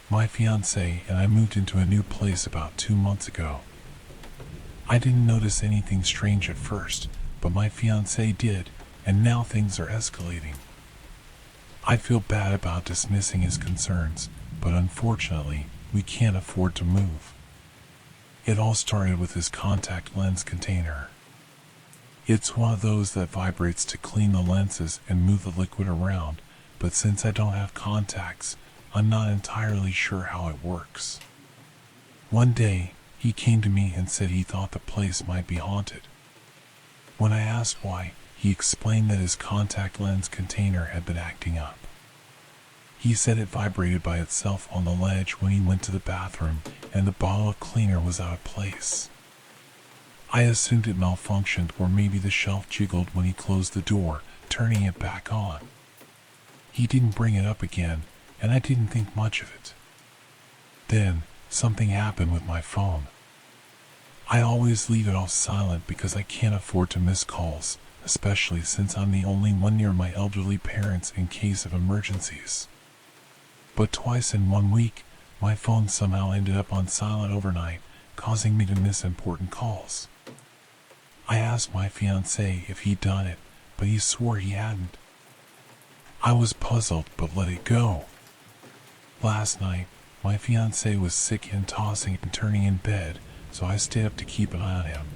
My fiance and I moved into a new place about 2 months ago. I didn't notice anything strange at first, but my fiance did, and now things are escalating. I feel bad about dismissing his concerns, but unfortunately, we can't afford to move. It all started with his contact lens container. It's one of those that vibrates to clean the lenses and move the liquid around, but since I don't have contacts, I'm not entirely sure how it works. One day, he came to me and said he thought the place might be haunted. When I asked why, he explained that his contact lens container had been acting up. He said it vibrated by itself on the ledge when he went to the bathroom, and the bottle of cleaner was out of place. I assumed it malfunctioned, or maybe the shelf jiggled when he closed the door, turning it back on. He didn't bring it up again, and I didn't think much of it. Then, something happened with my phone. I always leave it off silent because I can't afford to miss calls, especially since I'm the only one near my elderly parents in case of emergencies. But twice in 1 week, my phone somehow ended up on silent overnight, causing me to miss important calls. I asked my fiancé if he'd done it, but he swore he hadn't. I was puzzled but let it go. Last night, my fiancé was sick and tossing and turning in bed, so I stayed up to keep an eye on him.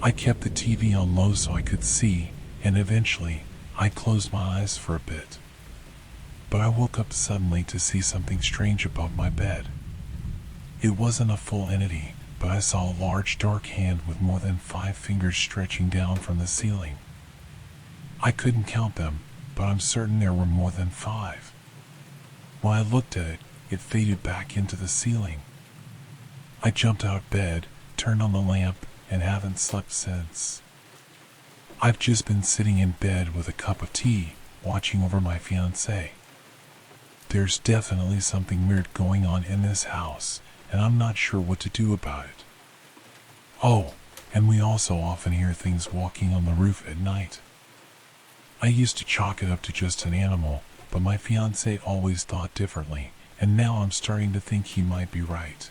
I kept the TV on low so I could see, and eventually, I closed my eyes for a bit. But I woke up suddenly to see something strange above my bed. It wasn't a full entity, but I saw a large dark hand with more than 5 fingers stretching down from the ceiling. I couldn't count them, but I'm certain there were more than 5. When I looked at it, it faded back into the ceiling. I jumped out of bed, turned on the lamp, and haven't slept since. I've just been sitting in bed with a cup of tea, watching over my fiancé. There's definitely something weird going on in this house, and I'm not sure what to do about it. Oh, and we also often hear things walking on the roof at night. I used to chalk it up to just an animal, but my fiancé always thought differently, and now I'm starting to think he might be right.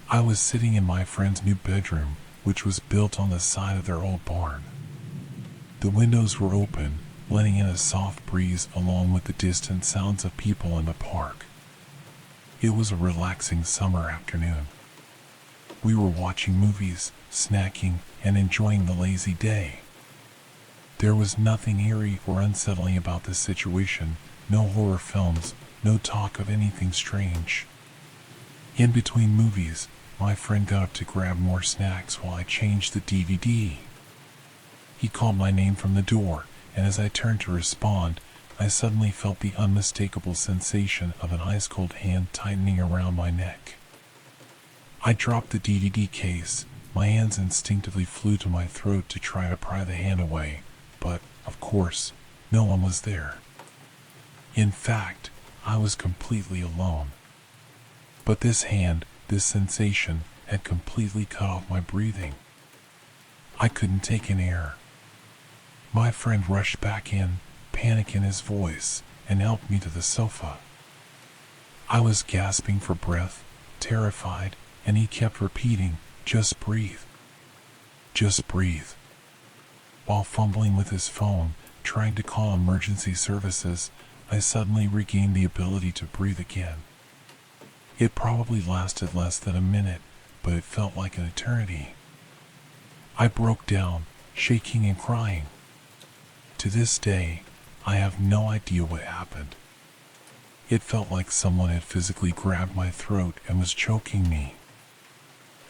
I was sitting in my friend's new bedroom, which was built on the side of their old barn. The windows were open, letting in a soft breeze along with the distant sounds of people in the park. It was a relaxing summer afternoon. We were watching movies, snacking, and enjoying the lazy day. There was nothing eerie or unsettling about this situation, no horror films, no talk of anything strange. In between movies, my friend got up to grab more snacks while I changed the DVD. He called my name from the door, and as I turned to respond, I suddenly felt the unmistakable sensation of an ice-cold hand tightening around my neck. I dropped the DVD case. My hands instinctively flew to my throat to try to pry the hand away, but, of course, no one was there. In fact, I was completely alone. But this hand, this sensation, had completely cut off my breathing. I couldn't take in air. My friend rushed back in, panic in his voice, and helped me to the sofa. I was gasping for breath, terrified, and he kept repeating, "Just breathe. Just breathe." While fumbling with his phone, trying to call emergency services, I suddenly regained the ability to breathe again. It probably lasted less than a minute, but it felt like an eternity. I broke down, shaking and crying. To this day, I have no idea what happened. It felt like someone had physically grabbed my throat and was choking me.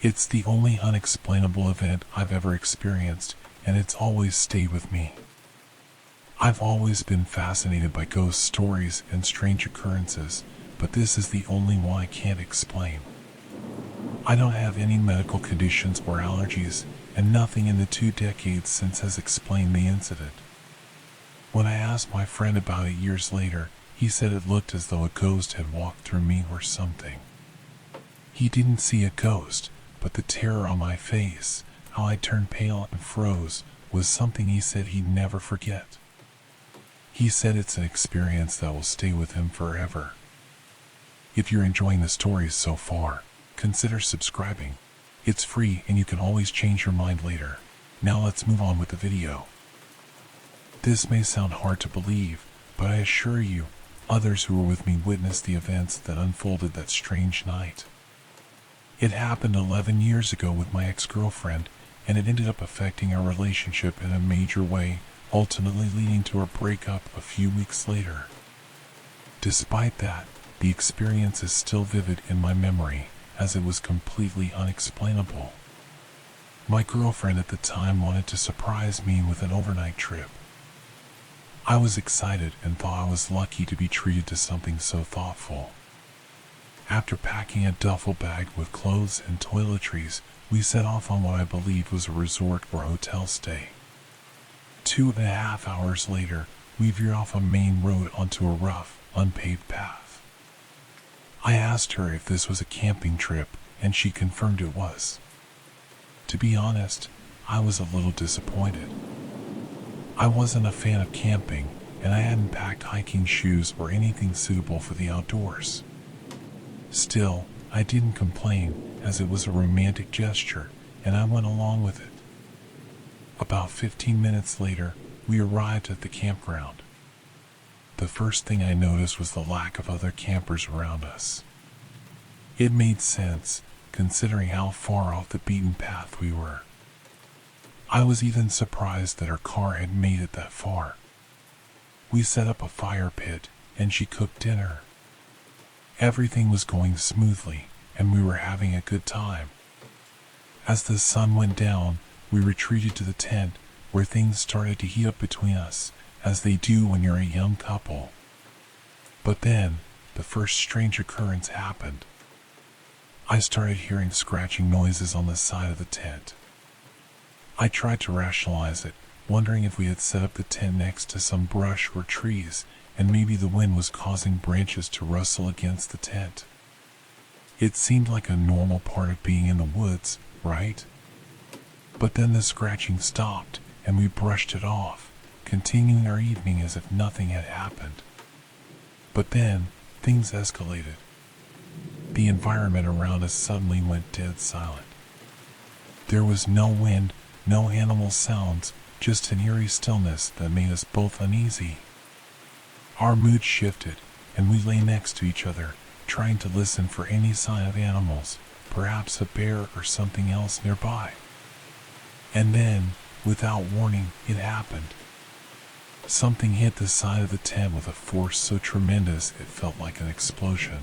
It's the only unexplainable event I've ever experienced, and it's always stayed with me. I've always been fascinated by ghost stories and strange occurrences, but this is the only one I can't explain. I don't have any medical conditions or allergies, and nothing in the 2 decades since has explained the incident. When I asked my friend about it years later, he said it looked as though a ghost had walked through me or something. He didn't see a ghost, but the terror on my face, how I turned pale and froze, was something he said he'd never forget. He said it's an experience that will stay with him forever. If you're enjoying the stories so far, consider subscribing. It's free and you can always change your mind later. Now let's move on with the video. This may sound hard to believe, but I assure you, others who were with me witnessed the events that unfolded that strange night. It happened 11 years ago with my ex-girlfriend, and it ended up affecting our relationship in a major way, ultimately leading to our breakup a few weeks later. Despite that, the experience is still vivid in my memory, as it was completely unexplainable. My girlfriend at the time wanted to surprise me with an overnight trip. I was excited and thought I was lucky to be treated to something so thoughtful. After packing a duffel bag with clothes and toiletries, we set off on what I believed was a resort or hotel stay. 2.5 hours later, we veered off a main road onto a rough, unpaved path. I asked her if this was a camping trip, and she confirmed it was. To be honest, I was a little disappointed. I wasn't a fan of camping, and I hadn't packed hiking shoes or anything suitable for the outdoors. Still, I didn't complain, as it was a romantic gesture, and I went along with it. About 15 minutes later, we arrived at the campground. The first thing I noticed was the lack of other campers around us. It made sense, considering how far off the beaten path we were. I was even surprised that her car had made it that far. We set up a fire pit, and she cooked dinner. Everything was going smoothly, and we were having a good time. As the sun went down, we retreated to the tent, where things started to heat up between us, as they do when you're a young couple. But then, the first strange occurrence happened. I started hearing scratching noises on the side of the tent. I tried to rationalize it, wondering if we had set up the tent next to some brush or trees, and maybe the wind was causing branches to rustle against the tent. It seemed like a normal part of being in the woods, right? But then the scratching stopped, and we brushed it off, continuing our evening as if nothing had happened. But then, things escalated. The environment around us suddenly went dead silent. There was no wind, no animal sounds, just an eerie stillness that made us both uneasy. Our mood shifted, and we lay next to each other, trying to listen for any sign of animals, perhaps a bear or something else nearby. And then, without warning, it happened. Something hit the side of the tent with a force so tremendous it felt like an explosion.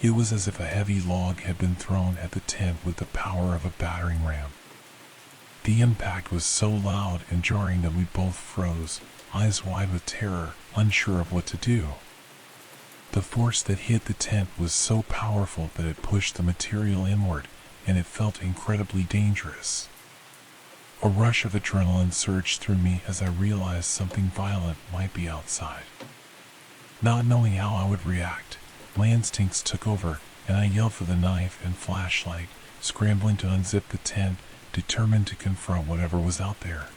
It was as if a heavy log had been thrown at the tent with the power of a battering ram. The impact was so loud and jarring that we both froze, eyes wide with terror, unsure of what to do. The force that hit the tent was so powerful that it pushed the material inward, and it felt incredibly dangerous. A rush of adrenaline surged through me as I realized something violent might be outside. Not knowing how I would react, my instincts took over, and I yelled for the knife and flashlight, scrambling to unzip the tent, determined to confront whatever was out there.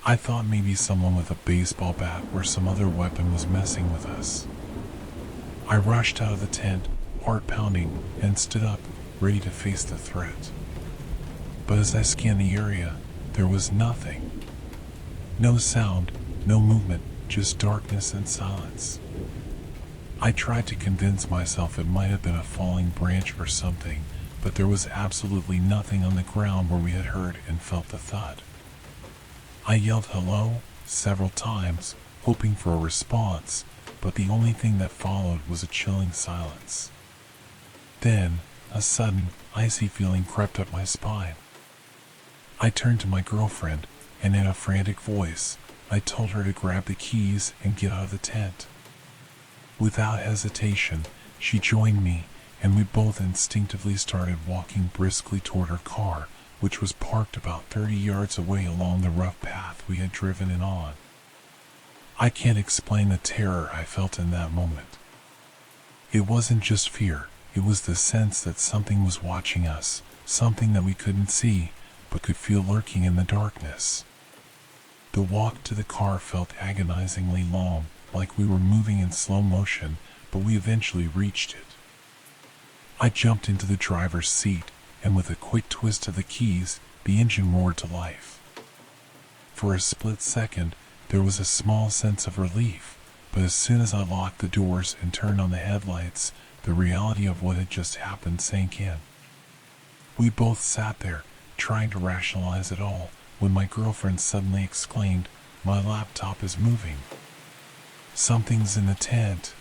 I thought maybe someone with a baseball bat or some other weapon was messing with us. I rushed out of the tent, heart pounding, and stood up, ready to face the threat. But as I scanned the area, there was nothing. No sound, no movement, just darkness and silence. I tried to convince myself it might have been a falling branch or something, but there was absolutely nothing on the ground where we had heard and felt the thud. I yelled hello several times, hoping for a response, but the only thing that followed was a chilling silence. Then, a sudden, icy feeling crept up my spine. I turned to my girlfriend, and in a frantic voice, I told her to grab the keys and get out of the tent. Without hesitation, she joined me, and we both instinctively started walking briskly toward her car, which was parked about 30 yards away along the rough path we had driven in on. I can't explain the terror I felt in that moment. It wasn't just fear, it was the sense that something was watching us, something that we couldn't see, but could feel lurking in the darkness. The walk to the car felt agonizingly long, like we were moving in slow motion, but we eventually reached it. I jumped into the driver's seat, and with a quick twist of the keys, the engine roared to life. For a split second, there was a small sense of relief, but as soon as I locked the doors and turned on the headlights, the reality of what had just happened sank in. We both sat there, trying to rationalize it all, when my girlfriend suddenly exclaimed, "My laptop is moving. Something's in the tent."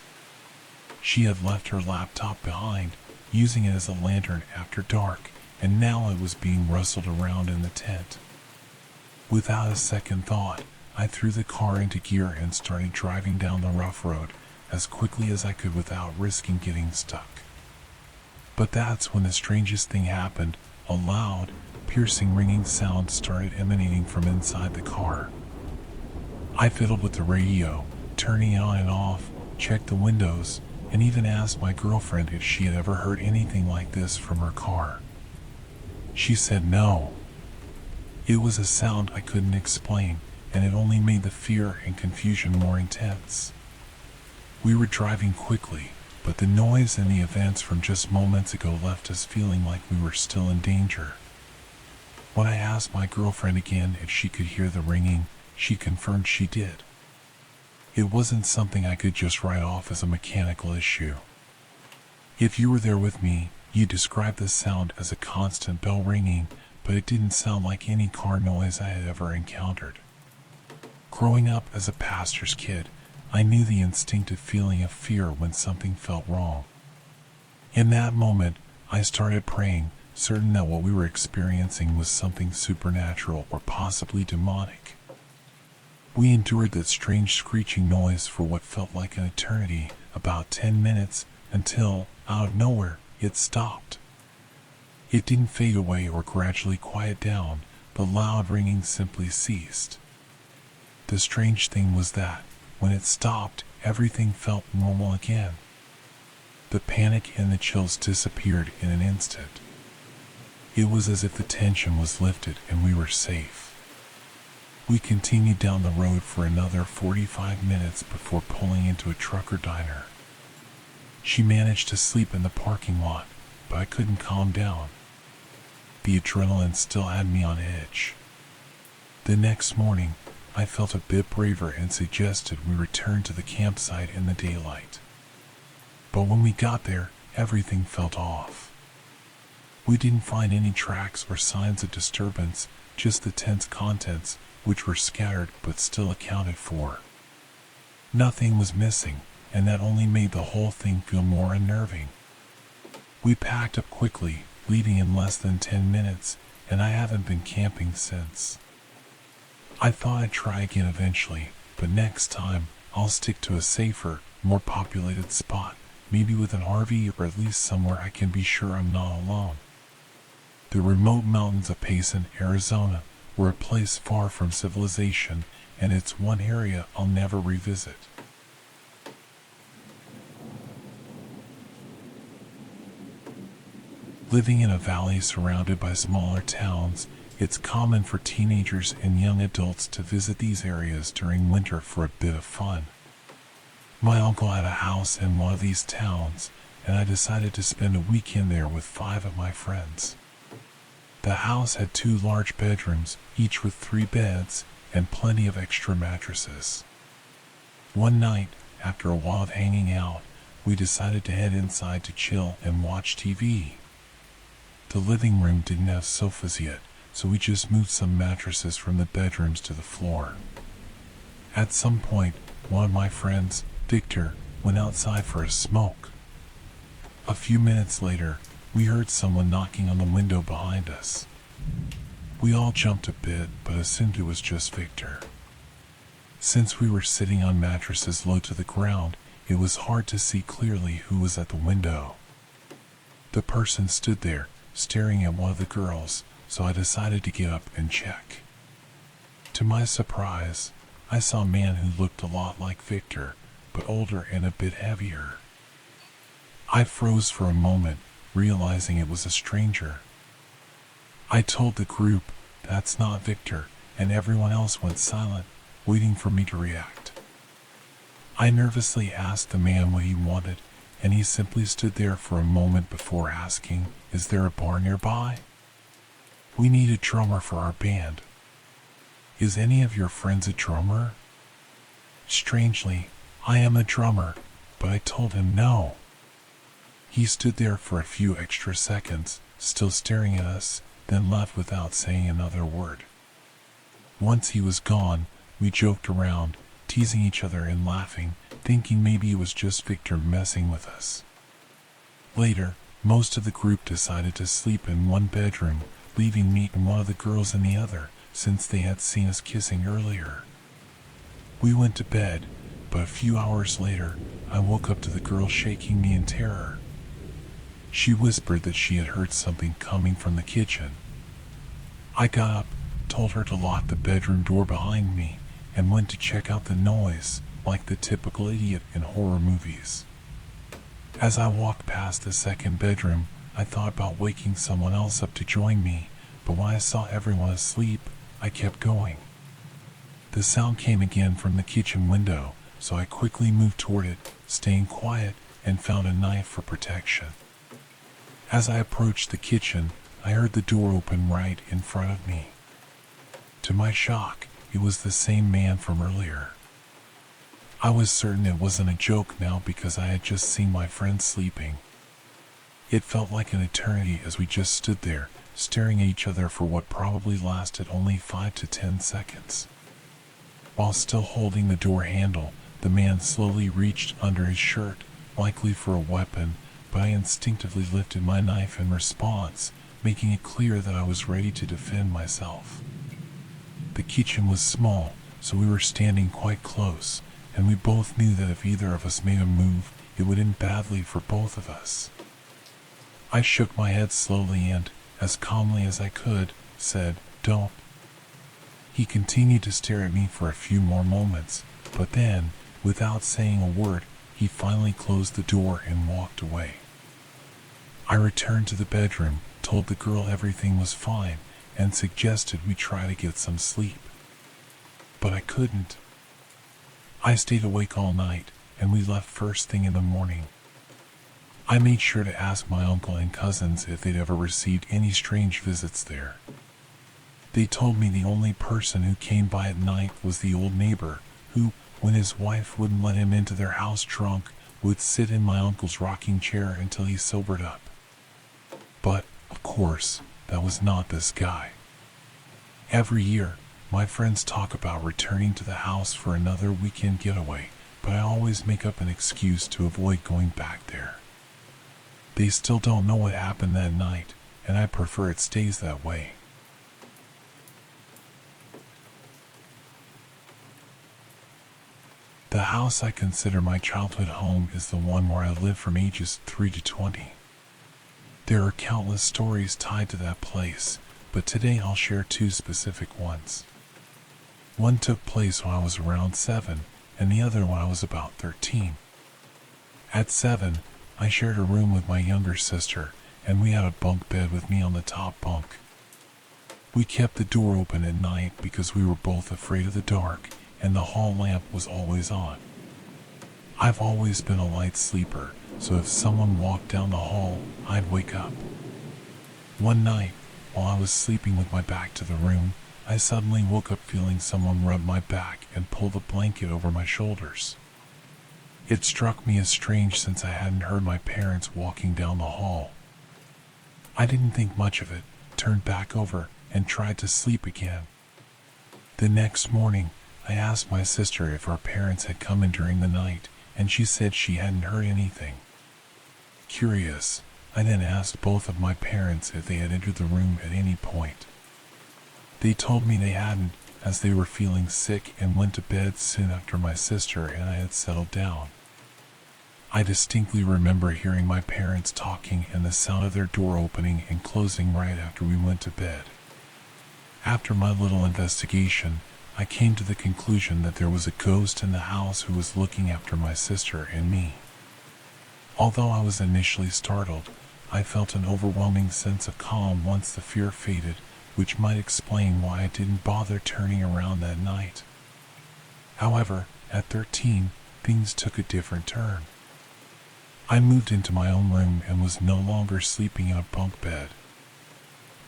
She had left her laptop behind, using it as a lantern after dark, and now it was being rustled around in the tent. Without a second thought, I threw the car into gear and started driving down the rough road as quickly as I could without risking getting stuck. But that's when the strangest thing happened. A loud, piercing ringing sound started emanating from inside the car. I fiddled with the radio, turning it on and off, checked the windows, and even asked my girlfriend if she had ever heard anything like this from her car. She said no. It was a sound I couldn't explain, and it only made the fear and confusion more intense. We were driving quickly, but the noise and the events from just moments ago left us feeling like we were still in danger. When I asked my girlfriend again if she could hear the ringing, she confirmed she did. It wasn't something I could just write off as a mechanical issue. If you were there with me, you'd describe the sound as a constant bell ringing, but it didn't sound like any car noise I had ever encountered. Growing up as a pastor's kid, I knew the instinctive feeling of fear when something felt wrong. In that moment, I started praying, certain that what we were experiencing was something supernatural or possibly demonic. We endured that strange screeching noise for what felt like an eternity, about 10 minutes, until, out of nowhere, it stopped. It didn't fade away or gradually quiet down, the loud ringing simply ceased. The strange thing was that, when it stopped, everything felt normal again. The panic and the chills disappeared in an instant. It was as if the tension was lifted and we were safe. We continued down the road for another 45 minutes before pulling into a trucker diner. She managed to sleep in the parking lot, but I couldn't calm down. The adrenaline still had me on edge. The next morning, I felt a bit braver and suggested we return to the campsite in the daylight. But when we got there, everything felt off. We didn't find any tracks or signs of disturbance, just the tent's contents, which were scattered but still accounted for. Nothing was missing, and that only made the whole thing feel more unnerving. We packed up quickly, leaving in less than 10 minutes, and I haven't been camping since. I thought I'd try again eventually, but next time I'll stick to a safer, more populated spot, maybe with an RV or at least somewhere I can be sure I'm not alone. The remote mountains of Payson, Arizona, were a place far from civilization, and it's one area I'll never revisit. Living in a valley surrounded by smaller towns, it's common for teenagers and young adults to visit these areas during winter for a bit of fun. My uncle had a house in one of these towns, and I decided to spend a weekend there with 5 of my friends. The house had 2 large bedrooms, each with 3 beds, and plenty of extra mattresses. One night, after a while of hanging out, we decided to head inside to chill and watch TV. The living room didn't have sofas yet, so we just moved some mattresses from the bedrooms to the floor. At some point, one of my friends, Victor, went outside for a smoke. A few minutes later, we heard someone knocking on the window behind us. We all jumped a bit, but assumed it was just Victor. Since we were sitting on mattresses low to the ground, it was hard to see clearly who was at the window. The person stood there, staring at one of the girls, so I decided to get up and check. To my surprise, I saw a man who looked a lot like Victor, but older and a bit heavier. I froze for a moment, realizing it was a stranger. I told the group, "That's not Victor," and everyone else went silent, waiting for me to react. I nervously asked the man what he wanted, and he simply stood there for a moment before asking, "Is there a bar nearby? We need a drummer for our band. Is any of your friends a drummer?" Strangely, I am a drummer, but I told him no. He stood there for a few extra seconds, still staring at us, then left without saying another word. Once he was gone, we joked around, teasing each other and laughing, thinking maybe it was just Victor messing with us. Later, most of the group decided to sleep in one bedroom, leaving me and one of the girls in the other, since they had seen us kissing earlier. We went to bed, but a few hours later, I woke up to the girl shaking me in terror. She whispered that she had heard something coming from the kitchen. I got up, told her to lock the bedroom door behind me, and went to check out the noise, like the typical idiot in horror movies. As I walked past the second bedroom, I thought about waking someone else up to join me, but when I saw everyone asleep, I kept going. The sound came again from the kitchen window, so I quickly moved toward it, staying quiet, and found a knife for protection. As I approached the kitchen, I heard the door open right in front of me. To my shock, it was the same man from earlier. I was certain it wasn't a joke now because I had just seen my friend sleeping. It felt like an eternity as we just stood there, staring at each other for what probably lasted only 5 to 10 seconds. While still holding the door handle, the man slowly reached under his shirt, likely for a weapon, but I instinctively lifted my knife in response, making it clear that I was ready to defend myself. The kitchen was small, so we were standing quite close, and we both knew that if either of us made a move, it would end badly for both of us. I shook my head slowly and, as calmly as I could, said, "Don't." He continued to stare at me for a few more moments, but then, without saying a word, he finally closed the door and walked away. I returned to the bedroom, told the girl everything was fine, and suggested we try to get some sleep. But I couldn't. I stayed awake all night, and we left first thing in the morning. I made sure to ask my uncle and cousins if they'd ever received any strange visits there. They told me the only person who came by at night was the old neighbor, who, when his wife wouldn't let him into their house drunk, would sit in my uncle's rocking chair until he sobered up. But, of course, that was not this guy. Every year, my friends talk about returning to the house for another weekend getaway, but I always make up an excuse to avoid going back there. They still don't know what happened that night, and I prefer it stays that way. The house I consider my childhood home is the one where I lived from ages 3 to 20. There are countless stories tied to that place, but today I'll share 2 specific ones. One took place when I was around 7, and the other when I was about 13. At 7, I shared a room with my younger sister, and we had a bunk bed with me on the top bunk. We kept the door open at night because we were both afraid of the dark, and the hall lamp was always on. I've always been a light sleeper, so if someone walked down the hall, I'd wake up. One night, while I was sleeping with my back to the room, I suddenly woke up feeling someone rub my back and pull the blanket over my shoulders. It struck me as strange since I hadn't heard my parents walking down the hall. I didn't think much of it, turned back over, and tried to sleep again. The next morning, I asked my sister if our parents had come in during the night, and she said she hadn't heard anything. Curious, I then asked both of my parents if they had entered the room at any point. They told me they hadn't, as they were feeling sick and went to bed soon after my sister and I had settled down. I distinctly remember hearing my parents talking and the sound of their door opening and closing right after we went to bed. After my little investigation, I came to the conclusion that there was a ghost in the house who was looking after my sister and me. Although I was initially startled, I felt an overwhelming sense of calm once the fear faded, which might explain why I didn't bother turning around that night. However, at 13, things took a different turn. I moved into my own room and was no longer sleeping in a bunk bed.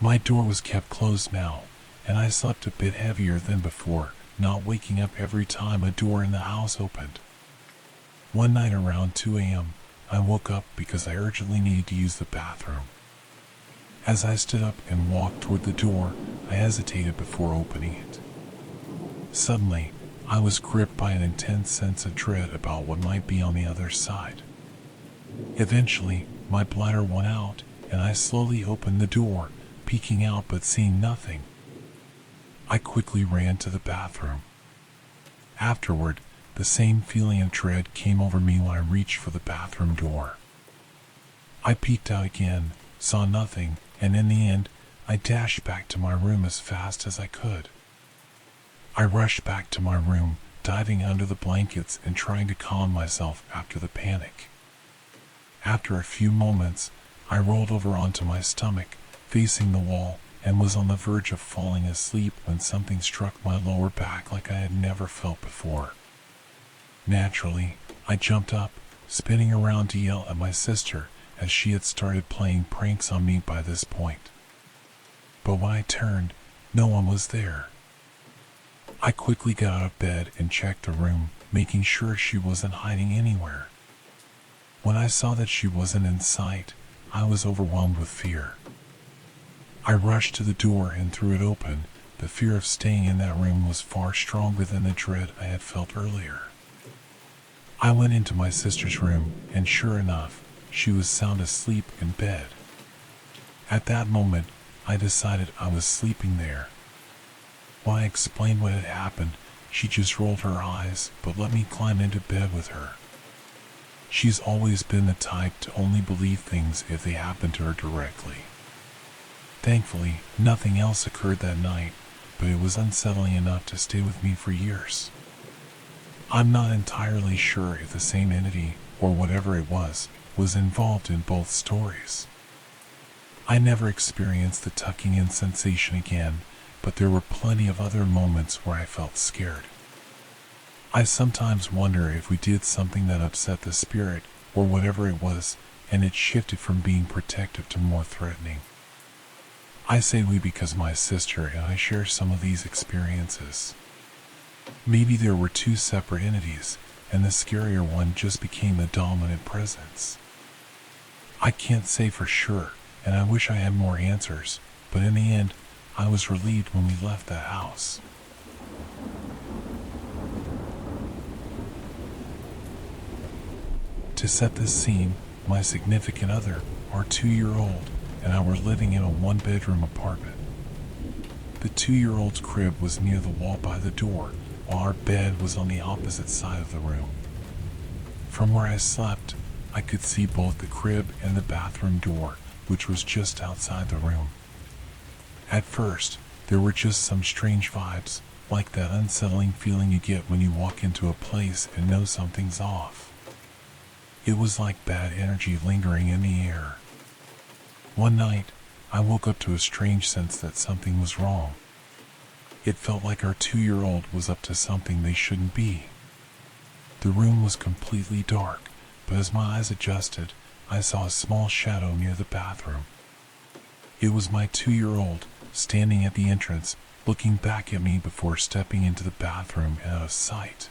My door was kept closed now, and I slept a bit heavier than before, not waking up every time a door in the house opened. One night around 2 a.m., I woke up because I urgently needed to use the bathroom. As I stood up and walked toward the door, I hesitated before opening it. Suddenly, I was gripped by an intense sense of dread about what might be on the other side. Eventually, my bladder won out, and I slowly opened the door, peeking out but seeing nothing. I quickly ran to the bathroom. Afterward, the same feeling of dread came over me when I reached for the bathroom door. I peeked out again, saw nothing, and in the end, I dashed back to my room as fast as I could. I rushed back to my room, diving under the blankets and trying to calm myself after the panic. After a few moments, I rolled over onto my stomach, facing the wall, and was on the verge of falling asleep when something struck my lower back like I had never felt before. Naturally, I jumped up, spinning around to yell at my sister, as she had started playing pranks on me by this point. But when I turned, no one was there. I quickly got out of bed and checked the room, making sure she wasn't hiding anywhere. When I saw that she wasn't in sight, I was overwhelmed with fear. I rushed to the door and threw it open. The fear of staying in that room was far stronger than the dread I had felt earlier. I went into my sister's room, and sure enough, she was sound asleep in bed. At that moment, I decided I was sleeping there. When I explained what had happened, she just rolled her eyes, but let me climb into bed with her. She's always been the type to only believe things if they happen to her directly. Thankfully, nothing else occurred that night, but it was unsettling enough to stay with me for years. I'm not entirely sure if the same entity, or whatever it was involved in both stories. I never experienced the tucking in sensation again, but there were plenty of other moments where I felt scared. I sometimes wonder if we did something that upset the spirit, or whatever it was, and it shifted from being protective to more threatening. I say we because my sister and I share some of these experiences. Maybe there were two separate entities, and the scarier one just became the dominant presence. I can't say for sure, and I wish I had more answers, but in the end, I was relieved when we left the house. To set this scene, my significant other, our 2-year-old, and I were living in a 1-bedroom apartment. The 2-year-old's crib was near the wall by the door, while our bed was on the opposite side of the room. From where I slept, I could see both the crib and the bathroom door, which was just outside the room. At first, there were just some strange vibes, like that unsettling feeling you get when you walk into a place and know something's off. It was like bad energy lingering in the air. One night, I woke up to a strange sense that something was wrong. It felt like our 2-year-old was up to something they shouldn't be. The room was completely dark, but as my eyes adjusted, I saw a small shadow near the bathroom. It was my 2-year-old, standing at the entrance, looking back at me before stepping into the bathroom and out of sight.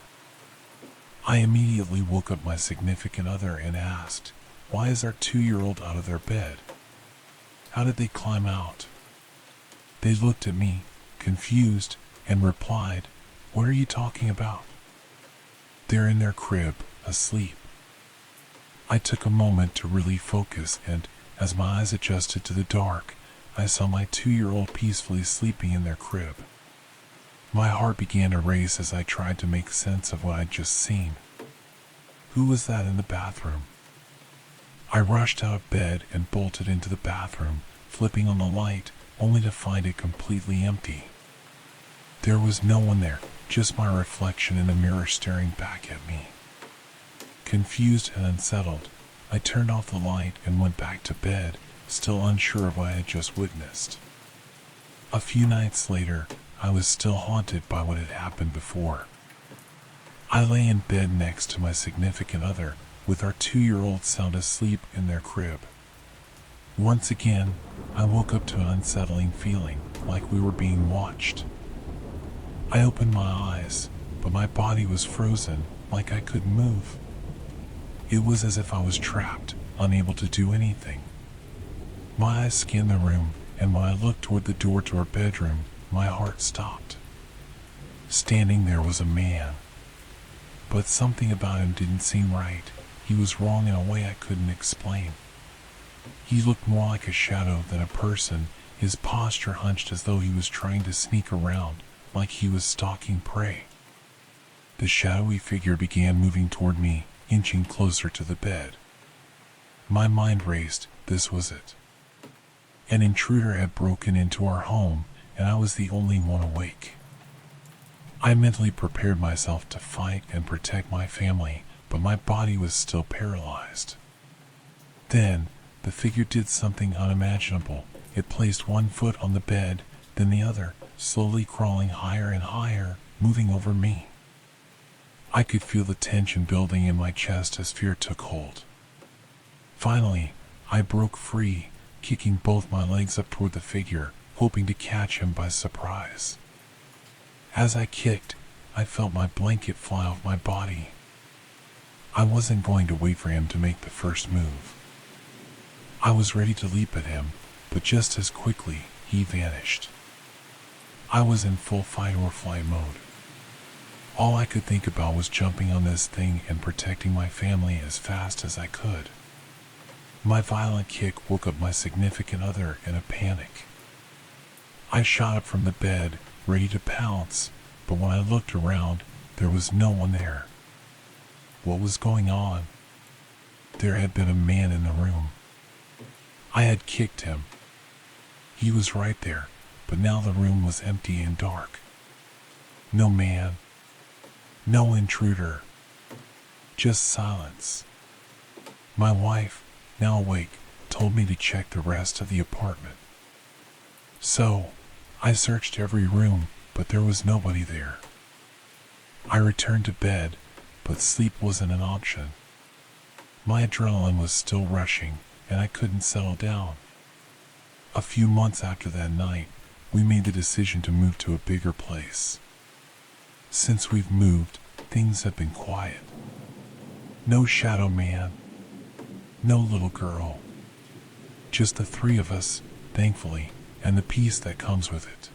I immediately woke up my significant other and asked, "Why is our 2-year-old out of their bed? How did they climb out?" They looked at me, confused, and replied, "What are you talking about?" "They're in their crib, asleep." I took a moment to really focus, and, as my eyes adjusted to the dark, I saw my 2-year-old peacefully sleeping in their crib. My heart began to race as I tried to make sense of what I'd just seen. Who was that in the bathroom? I rushed out of bed and bolted into the bathroom, flipping on the light, only to find it completely empty. There was no one there, just my reflection in the mirror staring back at me. Confused and unsettled, I turned off the light and went back to bed, still unsure of what I had just witnessed. A few nights later, I was still haunted by what had happened before. I lay in bed next to my significant other, with our 2-year-old sound asleep in their crib. Once again, I woke up to an unsettling feeling, like we were being watched. I opened my eyes, but my body was frozen, like I couldn't move. It was as if I was trapped, unable to do anything. My eyes scanned the room, and when I looked toward the door to our bedroom, my heart stopped. Standing there was a man. But something about him didn't seem right. He was wrong in a way I couldn't explain. He looked more like a shadow than a person, his posture hunched as though he was trying to sneak around, like he was stalking prey. The shadowy figure began moving toward me, inching closer to the bed. My mind raced. This was it. An intruder had broken into our home, and I was the only one awake. I mentally prepared myself to fight and protect my family, but my body was still paralyzed. Then, the figure did something unimaginable. It placed one foot on the bed, then the other, slowly crawling higher and higher, moving over me. I could feel the tension building in my chest as fear took hold. Finally, I broke free, kicking both my legs up toward the figure, hoping to catch him by surprise. As I kicked, I felt my blanket fly off my body. I wasn't going to wait for him to make the first move. I was ready to leap at him, but just as quickly, he vanished. I was in full fight or flight mode. All I could think about was jumping on this thing and protecting my family as fast as I could. My violent kick woke up my significant other in a panic. I shot up from the bed, ready to pounce, but when I looked around, there was no one there. What was going on? There had been a man in the room. I had kicked him. He was right there, but now the room was empty and dark. No man. No intruder. Just silence. My wife, now awake, told me to check the rest of the apartment. So, I searched every room, but there was nobody there. I returned to bed, but sleep wasn't an option. My adrenaline was still rushing, and I couldn't settle down. A few months after that night, we made the decision to move to a bigger place. Since we've moved, things have been quiet. No shadow man. No little girl. Just the three of us, thankfully, and the peace that comes with it.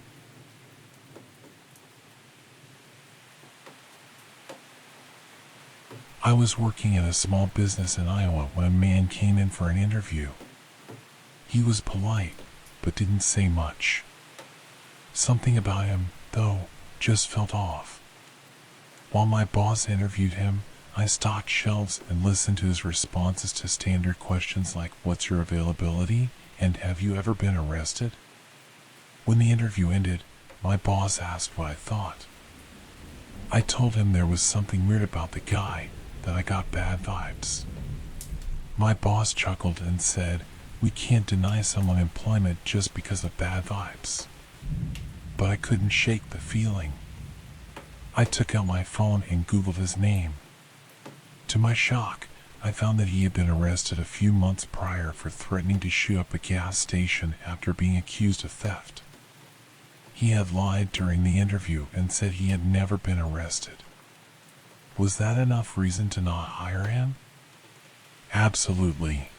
I was working at a small business in Iowa when a man came in for an interview. He was polite, but didn't say much. Something about him, though, just felt off. While my boss interviewed him, I stocked shelves and listened to his responses to standard questions like, "What's your availability?" and "Have you ever been arrested?" When the interview ended, my boss asked what I thought. I told him there was something weird about the guy, that I got bad vibes. My boss chuckled and said, "We can't deny someone employment just because of bad vibes." But I couldn't shake the feeling. I took out my phone and Googled his name. To my shock, I found that he had been arrested a few months prior for threatening to shoot up a gas station after being accused of theft. He had lied during the interview and said he had never been arrested. Was that enough reason to not hire him? Absolutely.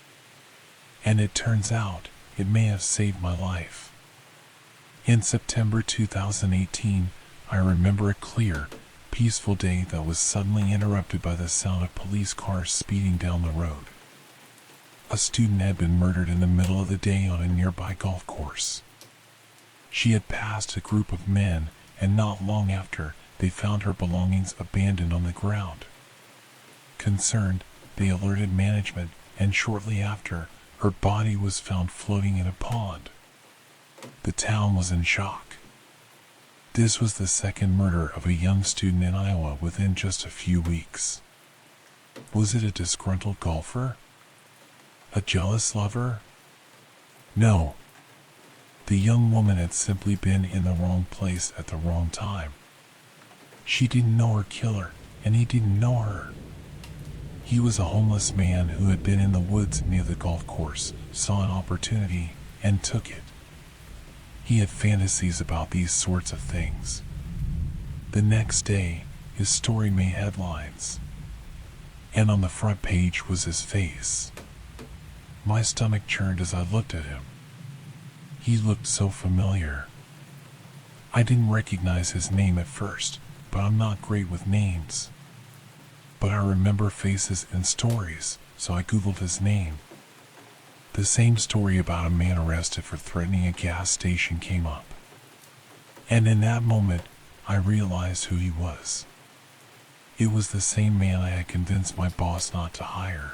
And it turns out, it may have saved my life. In September 2018, I remember a clear, peaceful day that was suddenly interrupted by the sound of police cars speeding down the road. A student had been murdered in the middle of the day on a nearby golf course. She had passed a group of men, and not long after, they found her belongings abandoned on the ground. Concerned, they alerted management, and shortly after, her body was found floating in a pond. The town was in shock. This was the second murder of a young student in Iowa within just a few weeks. Was it a disgruntled golfer? A jealous lover? No. The young woman had simply been in the wrong place at the wrong time. She didn't know her killer, and he didn't know her. He was a homeless man who had been in the woods near the golf course, saw an opportunity, and took it. He had fantasies about these sorts of things. The next day, his story made headlines. And on the front page was his face. My stomach churned as I looked at him. He looked so familiar. I didn't recognize his name at first, but I'm not great with names. But I remember faces and stories, so I googled his name. The same story about a man arrested for threatening a gas station came up. And in that moment, I realized who he was. It was the same man I had convinced my boss not to hire.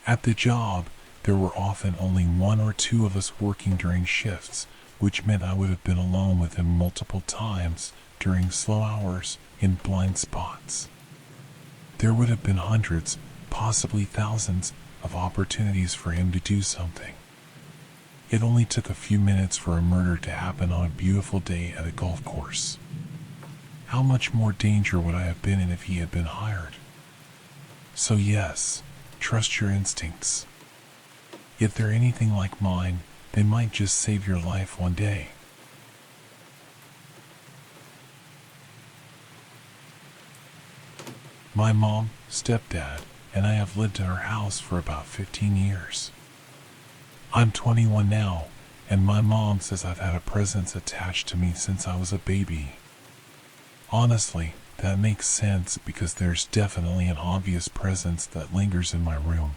At the job, there were often only one or two of us working during shifts, which meant I would have been alone with him multiple times during slow hours in blind spots. There would have been hundreds, possibly thousands, of opportunities for him to do something. It only took a few minutes for a murder to happen on a beautiful day at a golf course. How much more danger would I have been in if he had been hired? So yes, trust your instincts. If they're anything like mine, they might just save your life one day. My mom, stepdad, and I have lived in our house for about 15 years. I'm 21 now, and my mom says I've had a presence attached to me since I was a baby. Honestly, that makes sense because there's definitely an obvious presence that lingers in my room.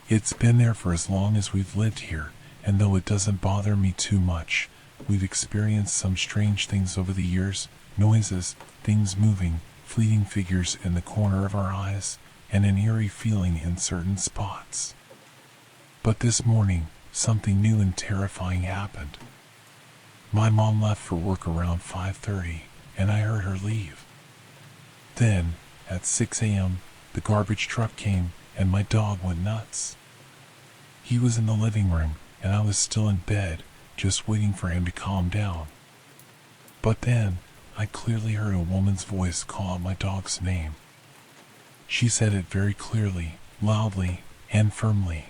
It's been there for as long as we've lived here, and though it doesn't bother me too much, we've experienced some strange things over the years, noises, things moving, fleeting figures in the corner of our eyes, and an eerie feeling in certain spots. But this morning, something new and terrifying happened. My mom left for work around 5:30, and I heard her leave. Then, at 6 a.m., the garbage truck came, and my dog went nuts. He was in the living room, and I was still in bed, just waiting for him to calm down. But then, I clearly heard a woman's voice call out my dog's name. She said it very clearly, loudly, and firmly.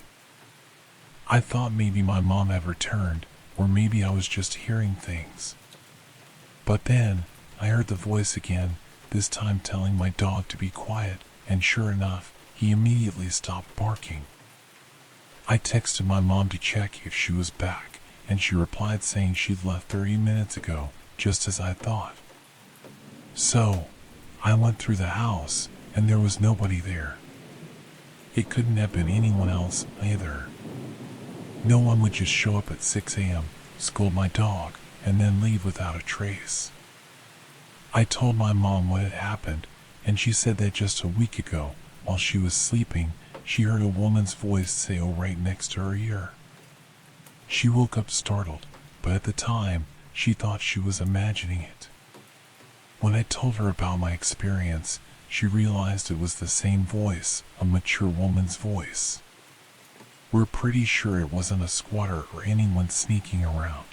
I thought maybe my mom had returned, or maybe I was just hearing things. But then, I heard the voice again, this time telling my dog to be quiet, and sure enough, he immediately stopped barking. I texted my mom to check if she was back, and she replied saying she'd left 30 minutes ago, just as I thought. So, I went through the house, and there was nobody there. It couldn't have been anyone else either. No one would just show up at 6 a.m., scold my dog, and then leave without a trace. I told my mom what had happened, and she said that just a week ago, while she was sleeping, she heard a woman's voice say "oh" right next to her ear. She woke up startled, but at the time, she thought she was imagining it. When I told her about my experience, she realized it was the same voice, a mature woman's voice. We're pretty sure it wasn't a squatter or anyone sneaking around.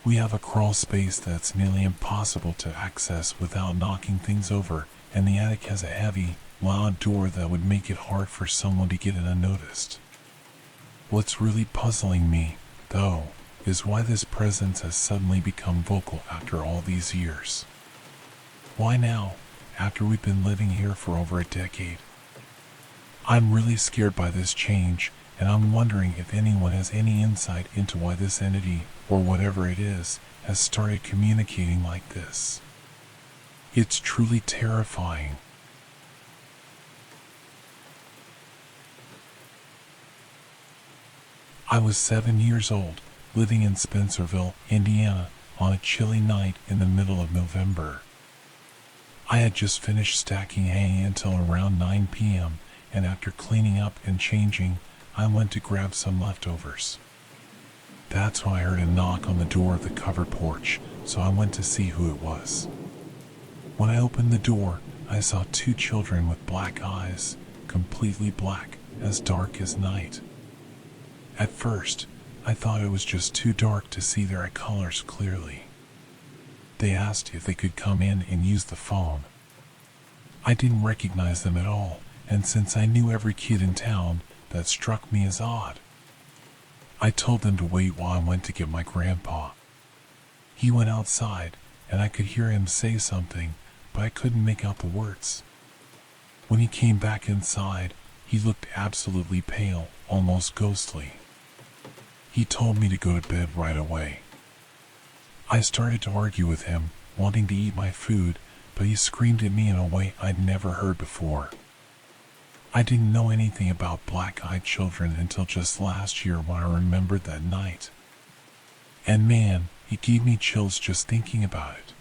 We have a crawl space that's nearly impossible to access without knocking things over, and the attic has a heavy, loud door that would make it hard for someone to get in unnoticed. What's really puzzling me, though, is why this presence has suddenly become vocal after all these years. Why now, after we've been living here for over a decade? I'm really scared by this change, and I'm wondering if anyone has any insight into why this entity, or whatever it is, has started communicating like this. It's truly terrifying. I was 7 years old, living in Spencerville, Indiana, on a chilly night in the middle of November. I had just finished stacking hay until around 9 p.m., and after cleaning up and changing, I went to grab some leftovers. That's when I heard a knock on the door of the covered porch, so I went to see who it was. When I opened the door, I saw 2 children with black eyes, completely black, as dark as night. At first, I thought it was just too dark to see their colors clearly. They asked if they could come in and use the phone. I didn't recognize them at all, and since I knew every kid in town, that struck me as odd. I told them to wait while I went to get my grandpa. He went outside, and I could hear him say something, but I couldn't make out the words. When he came back inside, he looked absolutely pale, almost ghostly. He told me to go to bed right away. I started to argue with him, wanting to eat my food, but he screamed at me in a way I'd never heard before. I didn't know anything about black-eyed children until just last year when I remembered that night. And man, it gave me chills just thinking about it.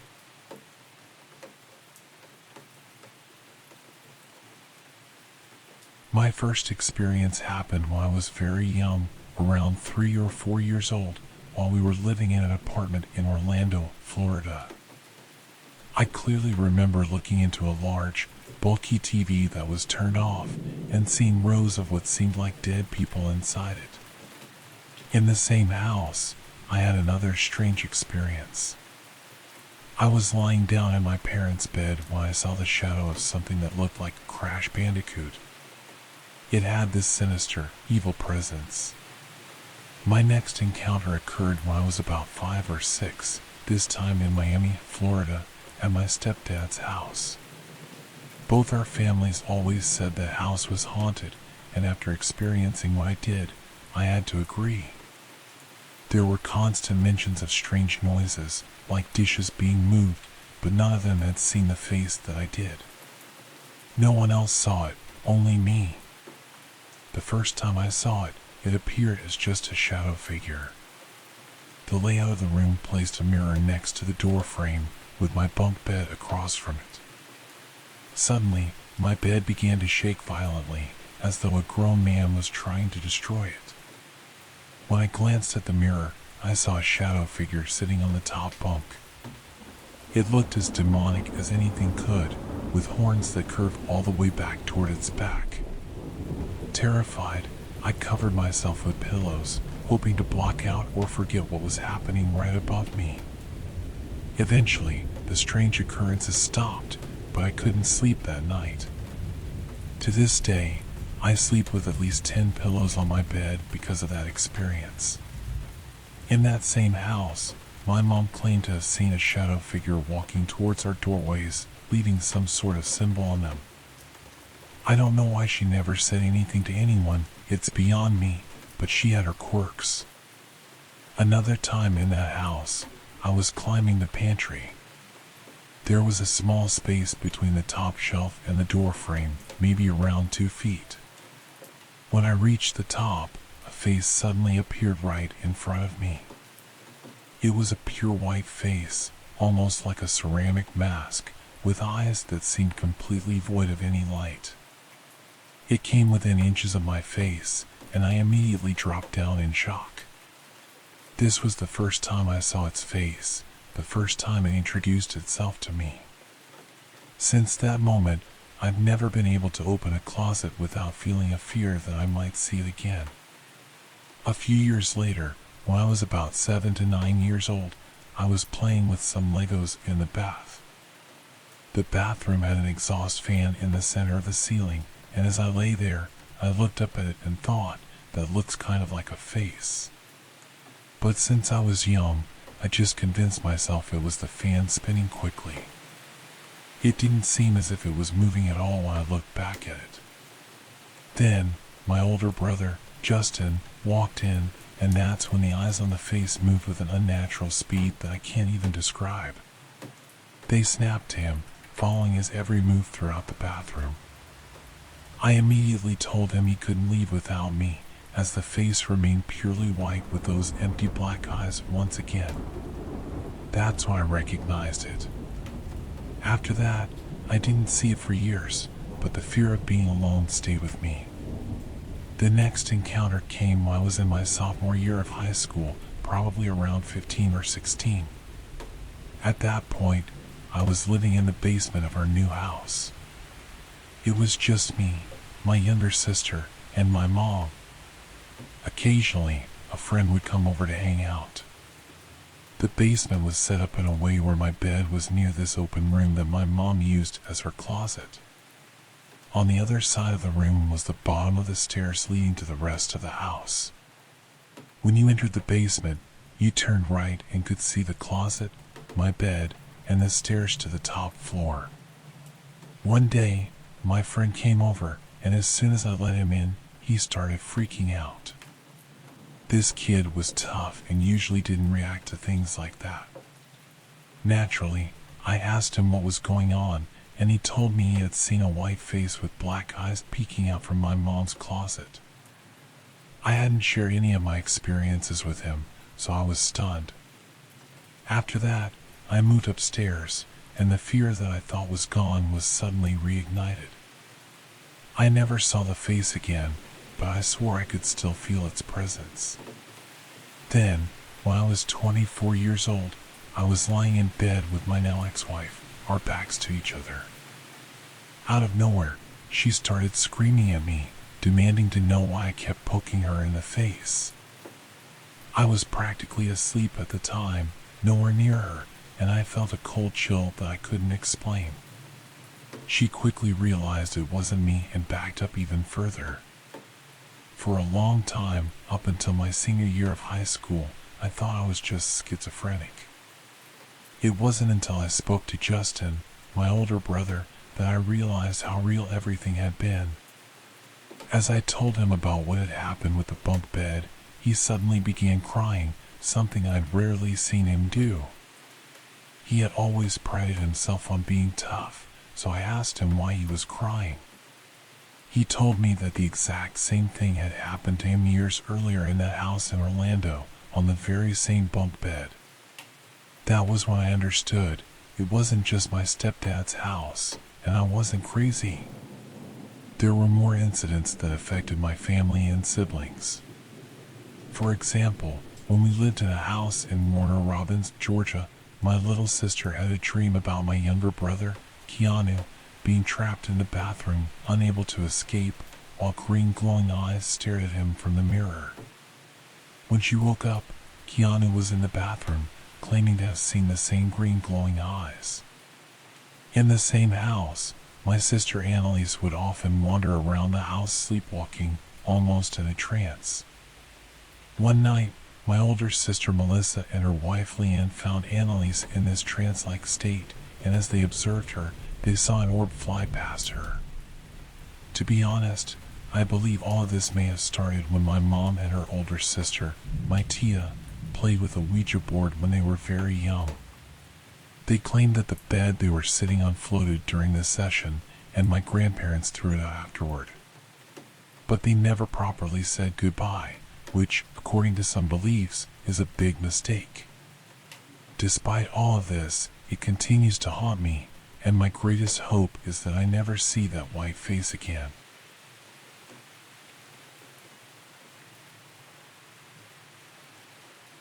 My first experience happened when I was very young, around 3 or 4 years old, while we were living in an apartment in Orlando, Florida. I clearly remember looking into a large, bulky TV that was turned off and seeing rows of what seemed like dead people inside it. In the same house, I had another strange experience. I was lying down in my parents' bed when I saw the shadow of something that looked like a Crash Bandicoot. It had this sinister, evil presence. My next encounter occurred when I was about 5 or 6, this time in Miami, Florida, at my stepdad's house. Both our families always said the house was haunted, and after experiencing what I did, I had to agree. There were constant mentions of strange noises, like dishes being moved, but none of them had seen the face that I did. No one else saw it, only me. The first time I saw it, it appeared as just a shadow figure. The layout of the room placed a mirror next to the door frame, with my bunk bed across from it. Suddenly, my bed began to shake violently, as though a grown man was trying to destroy it. When I glanced at the mirror, I saw a shadow figure sitting on the top bunk. It looked as demonic as anything could, with horns that curved all the way back toward its back. Terrified, I covered myself with pillows, hoping to block out or forget what was happening right above me. Eventually, the strange occurrences stopped, but I couldn't sleep that night. To this day, I sleep with at least 10 pillows on my bed because of that experience. In that same house, my mom claimed to have seen a shadow figure walking towards our doorways, leaving some sort of symbol on them. I don't know why she never said anything to anyone, it's beyond me, but she had her quirks. Another time in that house, I was climbing the pantry. There was a small space between the top shelf and the door frame, maybe around 2 feet. When I reached the top, a face suddenly appeared right in front of me. It was a pure white face, almost like a ceramic mask, with eyes that seemed completely void of any light. It came within inches of my face, and I immediately dropped down in shock. This was the first time I saw its face, the first time it introduced itself to me. Since that moment, I've never been able to open a closet without feeling a fear that I might see it again. A few years later, when I was about 7 to 9 years old, I was playing with some Legos in the bath. The bathroom had an exhaust fan in the center of the ceiling, and as I lay there, I looked up at it and thought, that looks kind of like a face. But since I was young, I just convinced myself it was the fan spinning quickly. It didn't seem as if it was moving at all when I looked back at it. Then, my older brother, Justin, walked in, and that's when the eyes on the face moved with an unnatural speed that I can't even describe. They snapped to him, following his every move throughout the bathroom. I immediately told him he couldn't leave without me, as the face remained purely white with those empty black eyes once again. That's when I recognized it. After that, I didn't see it for years, but the fear of being alone stayed with me. The next encounter came when I was in my sophomore year of high school, probably around 15 or 16. At that point, I was living in the basement of our new house. It was just me, my younger sister, and my mom. Occasionally, a friend would come over to hang out. The basement was set up in a way where my bed was near this open room that my mom used as her closet. On the other side of the room was the bottom of the stairs leading to the rest of the house. When you entered the basement, you turned right and could see the closet, my bed, and the stairs to the top floor. One day, my friend came over, and as soon as I let him in, he started freaking out. This kid was tough and usually didn't react to things like that. Naturally, I asked him what was going on, and he told me he had seen a white face with black eyes peeking out from my mom's closet. I hadn't shared any of my experiences with him, so I was stunned. After that, I moved upstairs, and the fear that I thought was gone was suddenly reignited. I never saw the face again, but I swore I could still feel its presence. Then, when I was 24 years old, I was lying in bed with my now ex-wife, our backs to each other. Out of nowhere, she started screaming at me, demanding to know why I kept poking her in the face. I was practically asleep at the time, nowhere near her, and I felt a cold chill that I couldn't explain. She quickly realized it wasn't me and backed up even further. For a long time, up until my senior year of high school, I thought I was just schizophrenic. It wasn't until I spoke to Justin, my older brother, that I realized how real everything had been. As I told him about what had happened with the bunk bed, he suddenly began crying, something I'd rarely seen him do. He had always prided himself on being tough, so I asked him why he was crying. He told me that the exact same thing had happened to him years earlier in that house in Orlando, on the very same bunk bed. That was when I understood it wasn't just my stepdad's house, and I wasn't crazy. There were more incidents that affected my family and siblings. For example, when we lived in a house in Warner Robins, Georgia, my little sister had a dream about my younger brother, Keanu, being trapped in the bathroom, unable to escape, while green glowing eyes stared at him from the mirror. When she woke up, Keanu was in the bathroom, claiming to have seen the same green glowing eyes. In the same house, my sister Annalise would often wander around the house sleepwalking, almost in a trance. One night, my older sister Melissa and her wife Leanne found Annalise in this trance-like state, and as they observed her, they saw an orb fly past her. To be honest, I believe all of this may have started when my mom and her older sister, my Tia, played with a Ouija board when they were very young. They claimed that the bed they were sitting on floated during the session, and my grandparents threw it out afterward. But they never properly said goodbye, which, according to some beliefs, is a big mistake. Despite all of this, it continues to haunt me, and my greatest hope is that I never see that white face again.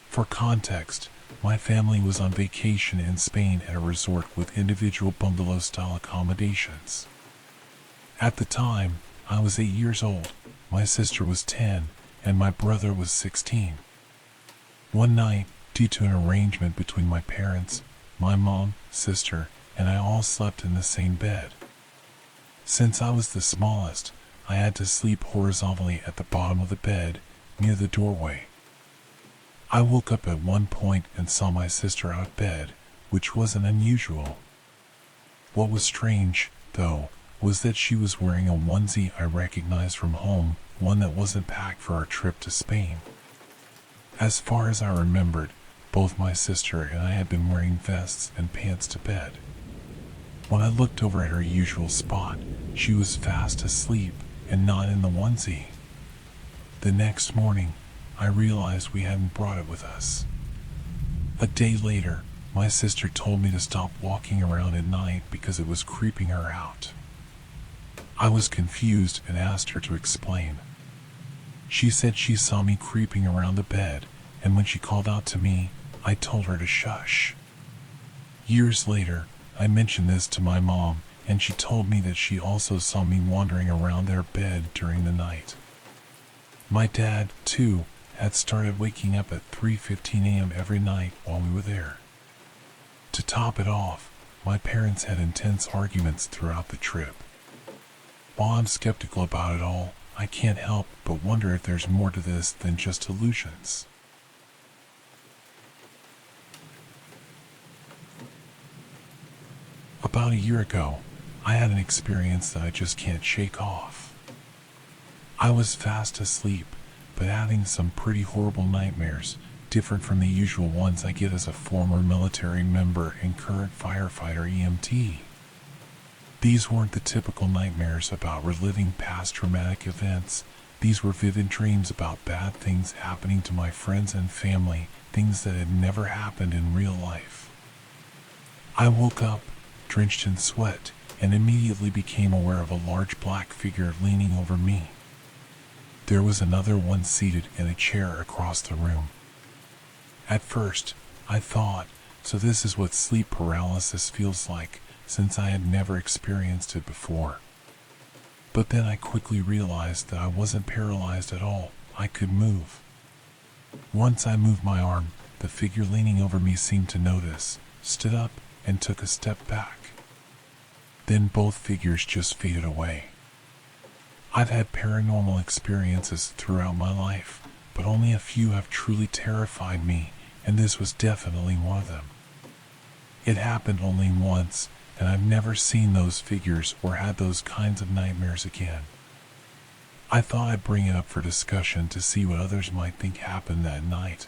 For context, my family was on vacation in Spain at a resort with individual bungalow-style accommodations. At the time, I was 8 years old, my sister was 10, and my brother was 16. One night, due to an arrangement between my parents, my mom, sister, and I all slept in the same bed. Since I was the smallest, I had to sleep horizontally at the bottom of the bed, near the doorway. I woke up at one point and saw my sister out of bed, which wasn't unusual. What was strange, though, was that she was wearing a onesie I recognized from home, one that wasn't packed for our trip to Spain. As far as I remembered, both my sister and I had been wearing vests and pants to bed. When I looked over at her usual spot, she was fast asleep and not in the onesie. The next morning, I realized we hadn't brought it with us. A day later, my sister told me to stop walking around at night because it was creeping her out. I was confused and asked her to explain. She said she saw me creeping around the bed, and when she called out to me, I told her to shush. Years later, I mentioned this to my mom, and she told me that she also saw me wandering around their bed during the night. My dad, too, had started waking up at 3:15 a.m. every night while we were there. To top it off, my parents had intense arguments throughout the trip. While I'm skeptical about it all, I can't help but wonder if there's more to this than just illusions. About a year ago, I had an experience that I just can't shake off. I was fast asleep, but having some pretty horrible nightmares, different from the usual ones I get as a former military member and current firefighter EMT. These weren't the typical nightmares about reliving past traumatic events. These were vivid dreams about bad things happening to my friends and family, things that had never happened in real life. I woke up, drenched in sweat, and immediately became aware of a large black figure leaning over me. There was another one seated in a chair across the room. At first, I thought, so this is what sleep paralysis feels like, since I had never experienced it before. But then I quickly realized that I wasn't paralyzed at all. I could move. Once I moved my arm, the figure leaning over me seemed to notice, stood up, and took a step back. Then both figures just faded away. I've had paranormal experiences throughout my life, but only a few have truly terrified me, and this was definitely one of them. It happened only once, and I've never seen those figures or had those kinds of nightmares again. I thought I'd bring it up for discussion to see what others might think happened that night.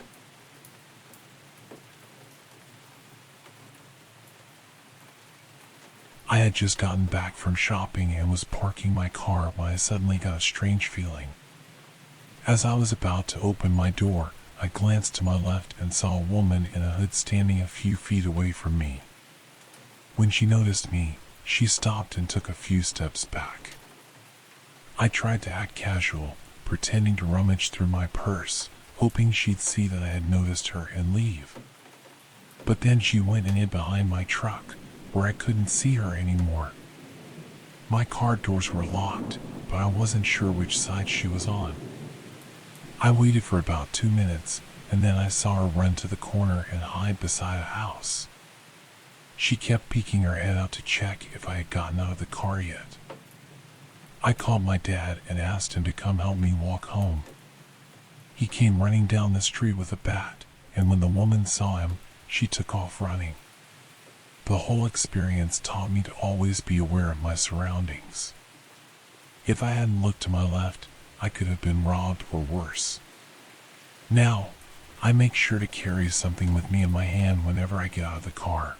I had just gotten back from shopping and was parking my car when I suddenly got a strange feeling. As I was about to open my door, I glanced to my left and saw a woman in a hood standing a few feet away from me. When she noticed me, she stopped and took a few steps back. I tried to act casual, pretending to rummage through my purse, hoping she'd see that I had noticed her and leave. But then she went and hid behind my truck, where I couldn't see her anymore. My car doors were locked, but I wasn't sure which side she was on. I waited for about 2 minutes, and then I saw her run to the corner and hide beside a house. She kept peeking her head out to check if I had gotten out of the car yet. I called my dad and asked him to come help me walk home. He came running down the street with a bat, and when the woman saw him, she took off running. The whole experience taught me to always be aware of my surroundings. If I hadn't looked to my left, I could have been robbed or worse. Now, I make sure to carry something with me in my hand whenever I get out of the car.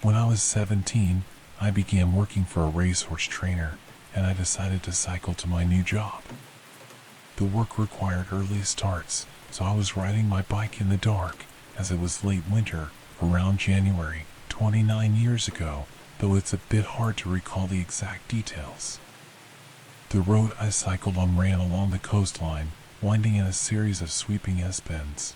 When I was 17, I began working for a racehorse trainer, and I decided to cycle to my new job. The work required early starts, so I was riding my bike in the dark, as it was late winter, around January, 29 years ago, though it's a bit hard to recall the exact details. The road I cycled on ran along the coastline, winding in a series of sweeping S-bends.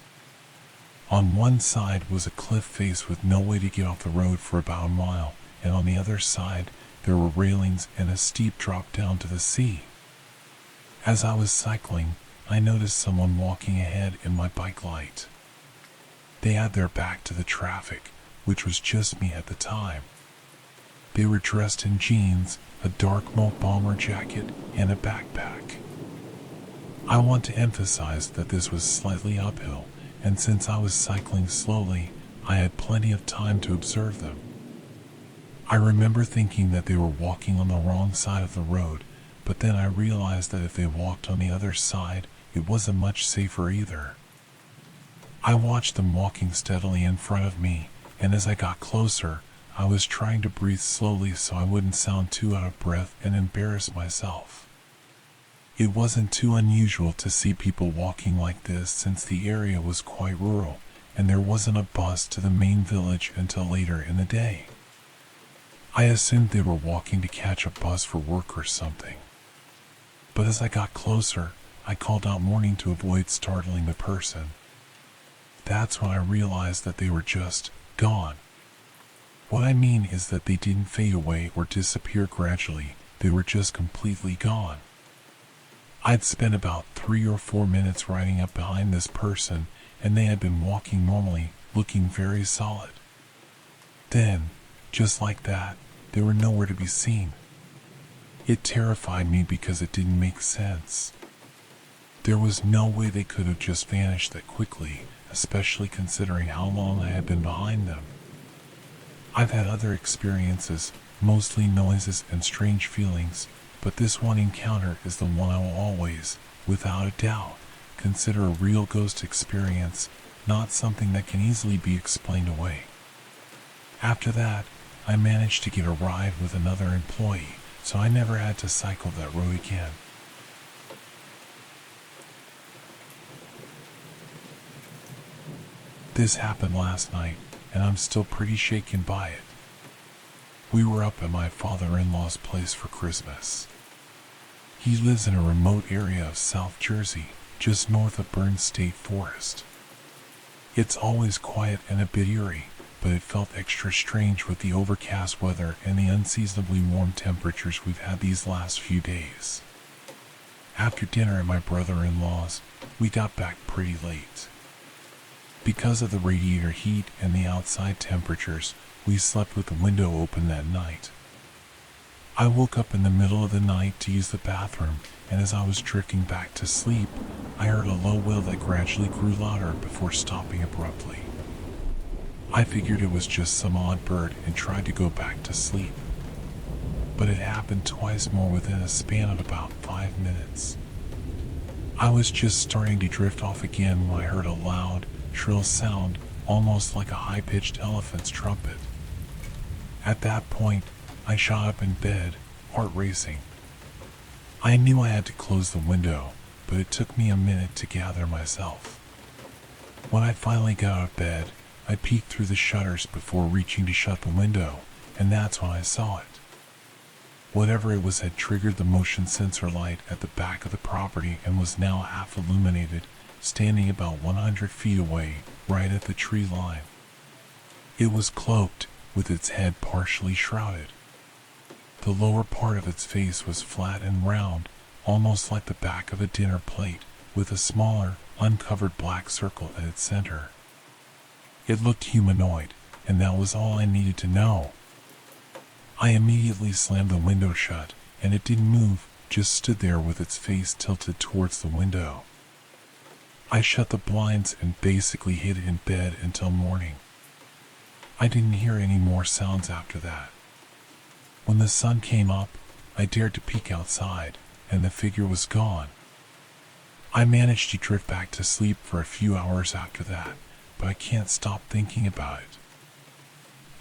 On one side was a cliff face with no way to get off the road for about a mile, and on the other side there were railings and a steep drop down to the sea. As I was cycling, I noticed someone walking ahead in my bike light. They had their back to the traffic, which was just me at the time. They were dressed in jeans, a dark mauve bomber jacket, and a backpack. I want to emphasize that this was slightly uphill, and since I was cycling slowly, I had plenty of time to observe them. I remember thinking that they were walking on the wrong side of the road, but then I realized that if they walked on the other side, it wasn't much safer either. I watched them walking steadily in front of me, and as I got closer, I was trying to breathe slowly so I wouldn't sound too out of breath and embarrass myself. It wasn't too unusual to see people walking like this since the area was quite rural, and there wasn't a bus to the main village until later in the day. I assumed they were walking to catch a bus for work or something. But as I got closer, I called out warning to avoid startling the person. That's when I realized that they were just gone. What I mean is that they didn't fade away or disappear gradually. they were just completely gone. I'd spent about 3 or 4 minutes riding up behind this person, and they had been walking normally, looking very solid. Then, just like that, they were nowhere to be seen. It terrified me because it didn't make sense. There was no way they could have just vanished that quickly, especially considering how long I had been behind them. I've had other experiences, mostly noises and strange feelings, but this one encounter is the one I will always, without a doubt, consider a real ghost experience, not something that can easily be explained away. After that, I managed to get a ride with another employee, so I never had to cycle that road again. This happened last night, and I'm still pretty shaken by it. We were up at my father-in-law's place for Christmas. He lives in a remote area of South Jersey, just north of Burns State Forest. It's always quiet and a bit eerie, but it felt extra strange with the overcast weather and the unseasonably warm temperatures we've had these last few days. After dinner at my brother-in-law's, we got back pretty late. Because of the radiator heat and the outside temperatures, we slept with the window open that night. I woke up in the middle of the night to use the bathroom, and as I was drifting back to sleep, I heard a low wail that gradually grew louder before stopping abruptly. I figured it was just some odd bird and tried to go back to sleep. But it happened twice more within a span of about 5 minutes. I was just starting to drift off again when I heard a loud, shrill sound, almost like a high-pitched elephant's trumpet. At that point, I shot up in bed, heart racing. I knew I had to close the window, but it took me a minute to gather myself. When I finally got out of bed, I peeked through the shutters before reaching to shut the window, and that's when I saw it. Whatever it was had triggered the motion sensor light at the back of the property and was now half illuminated, standing about 100 feet away, right at the tree line. It was cloaked, with its head partially shrouded. The lower part of its face was flat and round, almost like the back of a dinner plate, with a smaller, uncovered black circle at its center. It looked humanoid, and that was all I needed to know. I immediately slammed the window shut, and it didn't move, just stood there with its face tilted towards the window. I shut the blinds and basically hid in bed until morning. I didn't hear any more sounds after that. When the sun came up, I dared to peek outside, and the figure was gone. I managed to drift back to sleep for a few hours after that, but I can't stop thinking about it.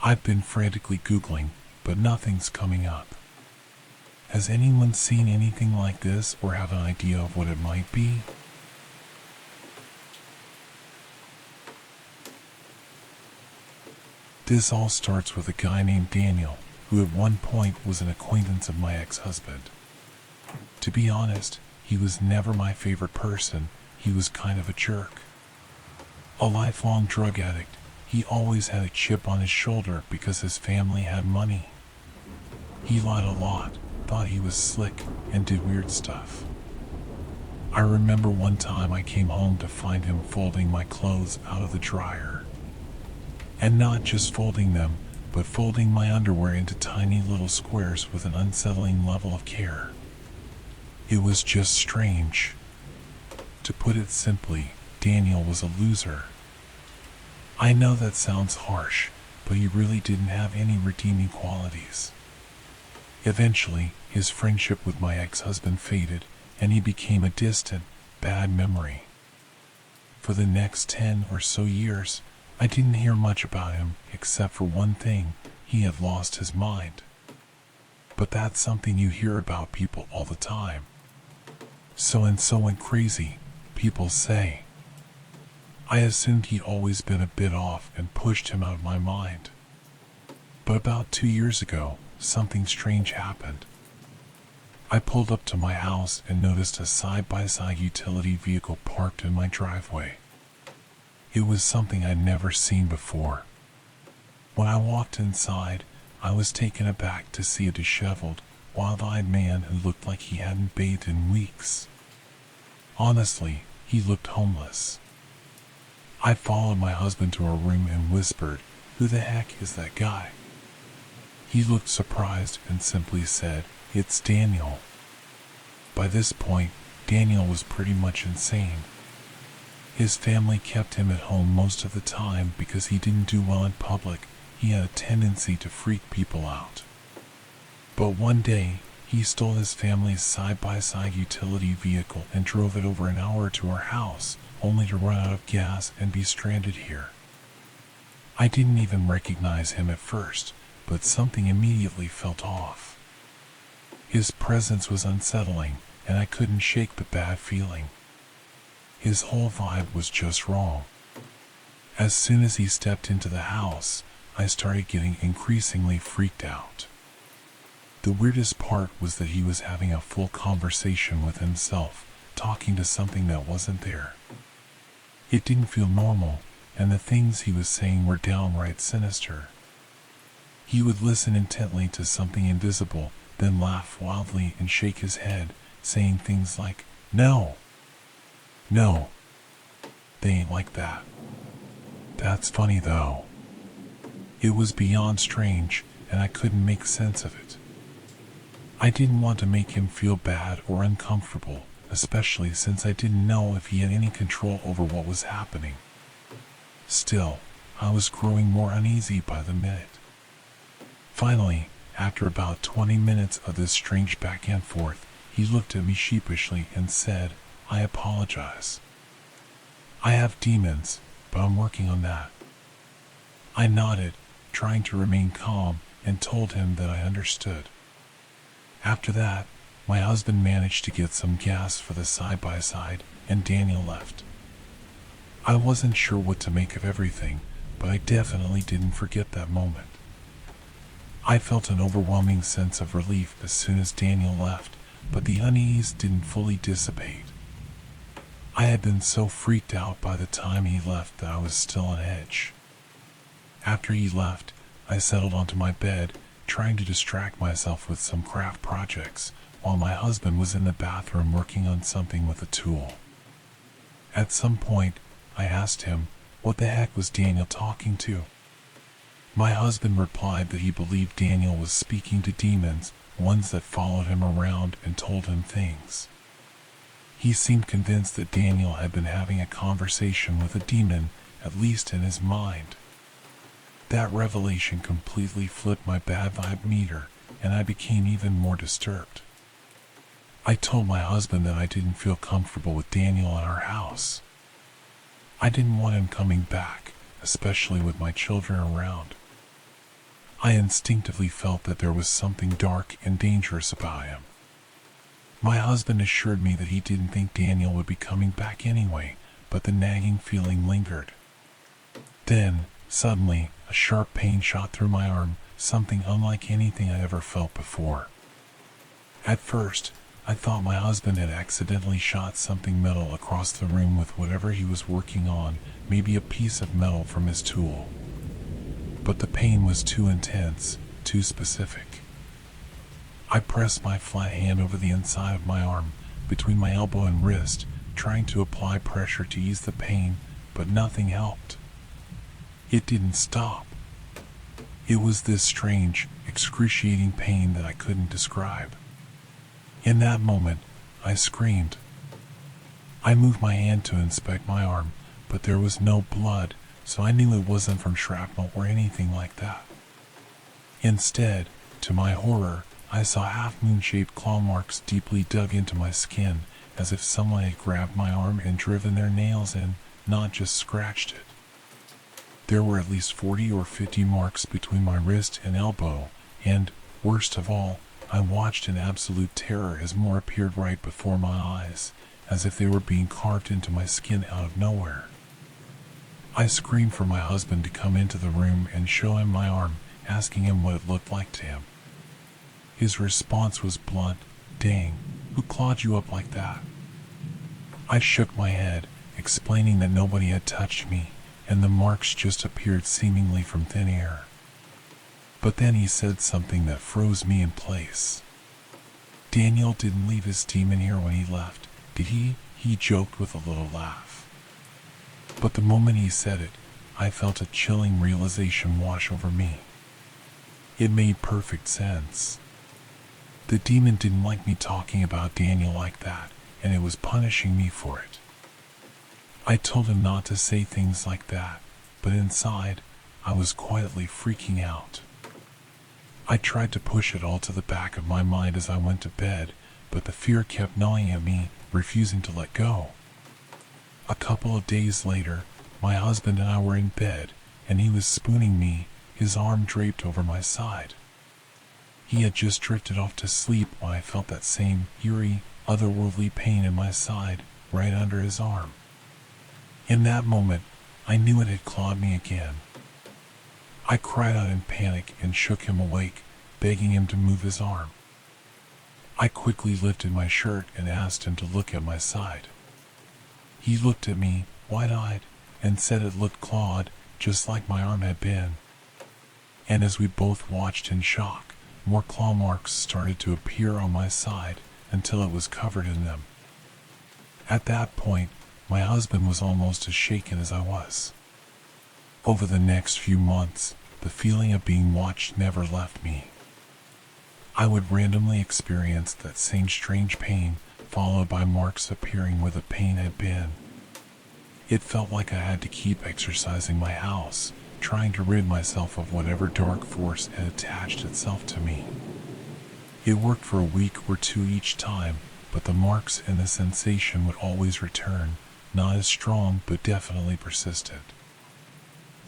I've been frantically Googling, but nothing's coming up. Has anyone seen anything like this or have an idea of what it might be? This all starts with a guy named Daniel, who at one point was an acquaintance of my ex-husband. To be honest, he was never my favorite person. He was kind of a jerk. A lifelong drug addict, he always had a chip on his shoulder because his family had money. He lied a lot, thought he was slick, and did weird stuff. I remember one time I came home to find him folding my clothes out of the dryer. And not just folding them, but folding my underwear into tiny little squares with an unsettling level of care. It was just strange. To put it simply, Daniel was a loser. I know that sounds harsh, but he really didn't have any redeeming qualities. Eventually, his friendship with my ex-husband faded, and he became a distant, bad memory. For the next 10 or so years, I didn't hear much about him, except for one thing: he had lost his mind. But that's something you hear about people all the time. So-and-so went crazy, people say. I assumed he'd always been a bit off and pushed him out of my mind. But about 2 years ago, something strange happened. I pulled up to my house and noticed a side-by-side utility vehicle parked in my driveway. It was something I'd never seen before. When I walked inside, I was taken aback to see a disheveled, wild-eyed man who looked like he hadn't bathed in weeks. Honestly, he looked homeless. I followed my husband to our room and whispered, "Who the heck is that guy?" He looked surprised and simply said, "It's Daniel." By this point, Daniel was pretty much insane. His family kept him at home most of the time because he didn't do well in public. He had a tendency to freak people out. But one day, he stole his family's side-by-side utility vehicle and drove it over an hour to our house, only to run out of gas and be stranded here. I didn't even recognize him at first, but something immediately felt off. His presence was unsettling, and I couldn't shake the bad feeling. His whole vibe was just wrong. As soon as he stepped into the house, I started getting increasingly freaked out. The weirdest part was that he was having a full conversation with himself, talking to something that wasn't there. It didn't feel normal, and the things he was saying were downright sinister. He would listen intently to something invisible, then laugh wildly and shake his head, saying things like, "No, no, they ain't like that. That's funny though." It was beyond strange, and I couldn't make sense of it. I didn't want to make him feel bad or uncomfortable, especially since I didn't know if he had any control over what was happening. Still, I was growing more uneasy by the minute. Finally, after about 20 minutes of this strange back and forth, he looked at me sheepishly and said, "I apologize. I have demons, but I'm working on that." I nodded, trying to remain calm, and told him that I understood. After that, my husband managed to get some gas for the side-by-side, and Daniel left. I wasn't sure what to make of everything, but I definitely didn't forget that moment. I felt an overwhelming sense of relief as soon as Daniel left, but the unease didn't fully dissipate. I had been so freaked out by the time he left that I was still on edge. After he left, I settled onto my bed, trying to distract myself with some craft projects, while my husband was in the bathroom working on something with a tool. At some point, I asked him, what the heck was Daniel talking to? My husband replied that he believed Daniel was speaking to demons, ones that followed him around and told him things. He seemed convinced that Daniel had been having a conversation with a demon, at least in his mind. That revelation completely flipped my bad vibe meter, and I became even more disturbed. I told my husband that I didn't feel comfortable with Daniel in our house. I didn't want him coming back, especially with my children around. I instinctively felt that there was something dark and dangerous about him. My husband assured me that he didn't think Daniel would be coming back anyway, but the nagging feeling lingered. Then, suddenly, a sharp pain shot through my arm, something unlike anything I ever felt before. At first, I thought my husband had accidentally shot something metal across the room with whatever he was working on, maybe a piece of metal from his tool. But the pain was too intense, too specific. I pressed my flat hand over the inside of my arm, between my elbow and wrist, trying to apply pressure to ease the pain, but nothing helped. It didn't stop. It was this strange, excruciating pain that I couldn't describe. In that moment, I screamed. I moved my hand to inspect my arm, but there was no blood, so I knew it wasn't from shrapnel or anything like that. Instead, to my horror, I saw half-moon-shaped claw marks deeply dug into my skin, as if someone had grabbed my arm and driven their nails in, not just scratched it. There were at least 40 or 50 marks between my wrist and elbow, and, worst of all, I watched in absolute terror as more appeared right before my eyes, as if they were being carved into my skin out of nowhere. I screamed for my husband to come into the room and show him my arm, asking him what it looked like to him. His response was blunt, "Dang, who clawed you up like that?" I shook my head, explaining that nobody had touched me, and the marks just appeared seemingly from thin air. But then he said something that froze me in place. Daniel didn't leave his demon here when he left, did he? He joked with a little laugh. But the moment he said it, I felt a chilling realization wash over me. It made perfect sense. The demon didn't like me talking about Daniel like that, and it was punishing me for it. I told him not to say things like that, but inside, I was quietly freaking out. I tried to push it all to the back of my mind as I went to bed, but the fear kept gnawing at me, refusing to let go. A couple of days later, my husband and I were in bed, and he was spooning me, his arm draped over my side. He had just drifted off to sleep when I felt that same eerie, otherworldly pain in my side, right under his arm. In that moment, I knew it had clawed me again. I cried out in panic and shook him awake, begging him to move his arm. I quickly lifted my shirt and asked him to look at my side. He looked at me, wide-eyed, and said it looked clawed, just like my arm had been. And as we both watched in shock, more claw marks started to appear on my side until it was covered in them. At that point, my husband was almost as shaken as I was. Over the next few months, the feeling of being watched never left me. I would randomly experience that same strange pain, followed by marks appearing where the pain had been. It felt like I had to keep exercising my house, trying to rid myself of whatever dark force had attached itself to me. It worked for a week or two each time, but the marks and the sensation would always return, not as strong but definitely persistent.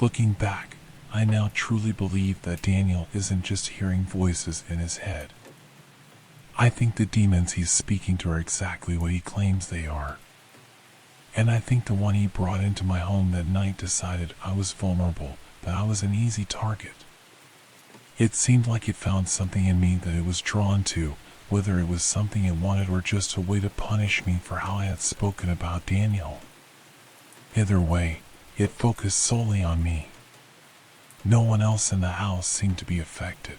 Looking back, I now truly believe that Daniel isn't just hearing voices in his head. I think the demons he's speaking to are exactly what he claims they are. And I think the one he brought into my home that night decided I was vulnerable, that I was an easy target. It seemed like it found something in me that it was drawn to, whether it was something it wanted or just a way to punish me for how I had spoken about Daniel. Either way, it focused solely on me. No one else in the house seemed to be affected.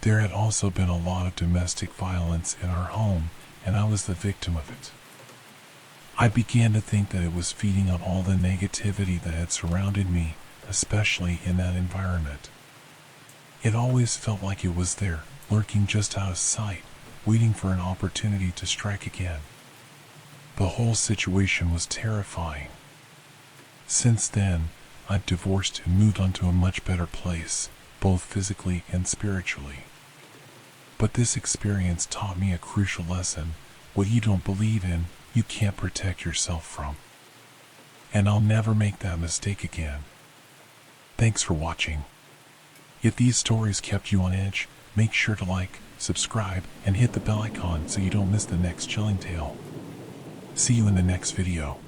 There had also been a lot of domestic violence in our home, and I was the victim of it. I began to think that it was feeding on all the negativity that had surrounded me, especially in that environment. It always felt like it was there, lurking just out of sight, waiting for an opportunity to strike again. The whole situation was terrifying. Since then, I've divorced and moved on to a much better place, both physically and spiritually. But this experience taught me a crucial lesson. What you don't believe in, you can't protect yourself from. And I'll never make that mistake again. Thanks for watching. If these stories kept you on edge, make sure to like, subscribe, and hit the bell icon so you don't miss the next chilling tale. See you in the next video.